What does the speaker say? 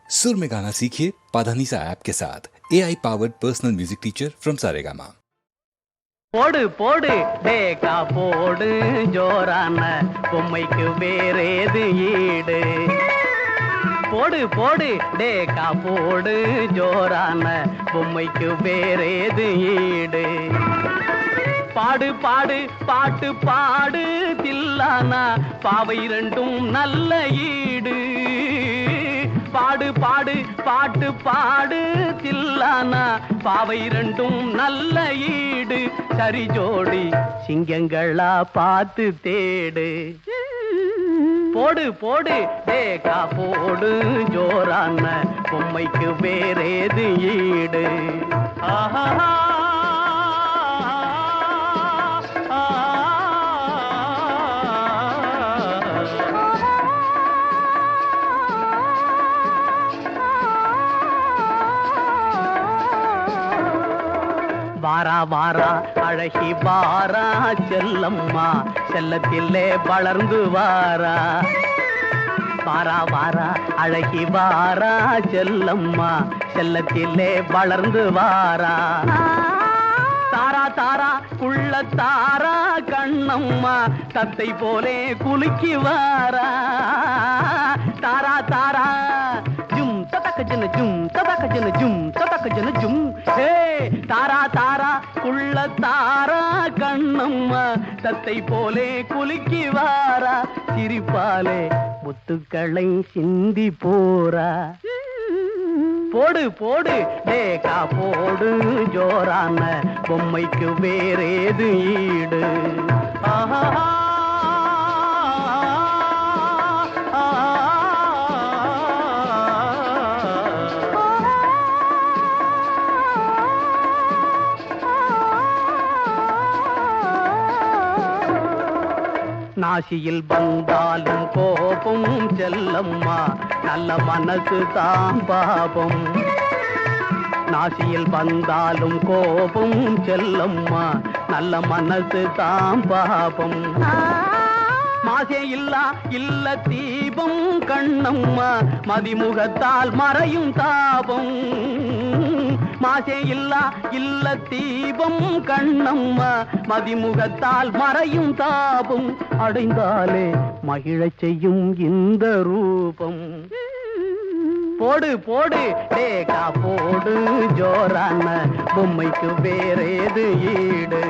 सुर में गाना सीखिए पाधानीसा ऐप के साथ AI powered personal music teacher from Saregama. போடு போடு டேகா போடு ஜோரான பொம்மைக்கு வேறேது ஈடு போடு போடு டேகா போடு ஜோரான பொம்மைக்கு வேறேது ஈடு பாடு பாடு பாட்டு பாடு தில்லானா பாவை ரெண்டும் நல்ல ஈடு பாடு பாடு பாட்டு பாடு தில்லானா பாவை ரெண்டும் நல்ல ஈடு சரி ஜோடி சிங்கங்களா பார்த்து தேடு போடு போடு டேகா போடு ஜோரான பொம்மைக்கு வேறேது ஈடு ஆஹா வாரா வாரா அழகி வாரா செல்லம்மா செல்லத்திலே வளர்ந்து வாரா வாரா வாரா அழகி வாரா செல்லம்மா செல்லத்திலே வளர்ந்து வாரா தாரா தாரா குள்ள தாரா கண்ணம்மா தத்தை போலே குலுக்கி வாரா தாரா தாரா ஜும் ததக்க ஜன ஜும் ததக்க ஜன ஜும் ததக்க ஜன ஜும் ஹே தாரா தாரா குள்ள தாரா கண்ணம்மா தத்தை போலே குலுக்கி வாரா சிரிப்பாலே முத்துக்களை சிந்தி போரா போடு போடு டேகா போடு ஜோரான பொம்மைக்கு வேறேது ஈடு ஆஹா நாசியில் வந்தாலும் கோபம் செல்லம்மா நல்ல மனசு தான் பாபம் நாசியில் வந்தாலும் கோபம் செல்லம்மா நல்ல மனசு தான் பாபம் மாசே இல்ல தீபம் கண்ணம்மா மதிமுகத்தால் மறையும் தாபம் மாசே இல்ல தீபம் கண்ணம்மா மதிமுகத்தால் மறையும் தாபம் அடைந்தாலே மகிழச் செய்யும் இந்த ரூபம் போடு போடு டேகா போடு ஜோரான பொம்மைக்கு வேறேது ஈடு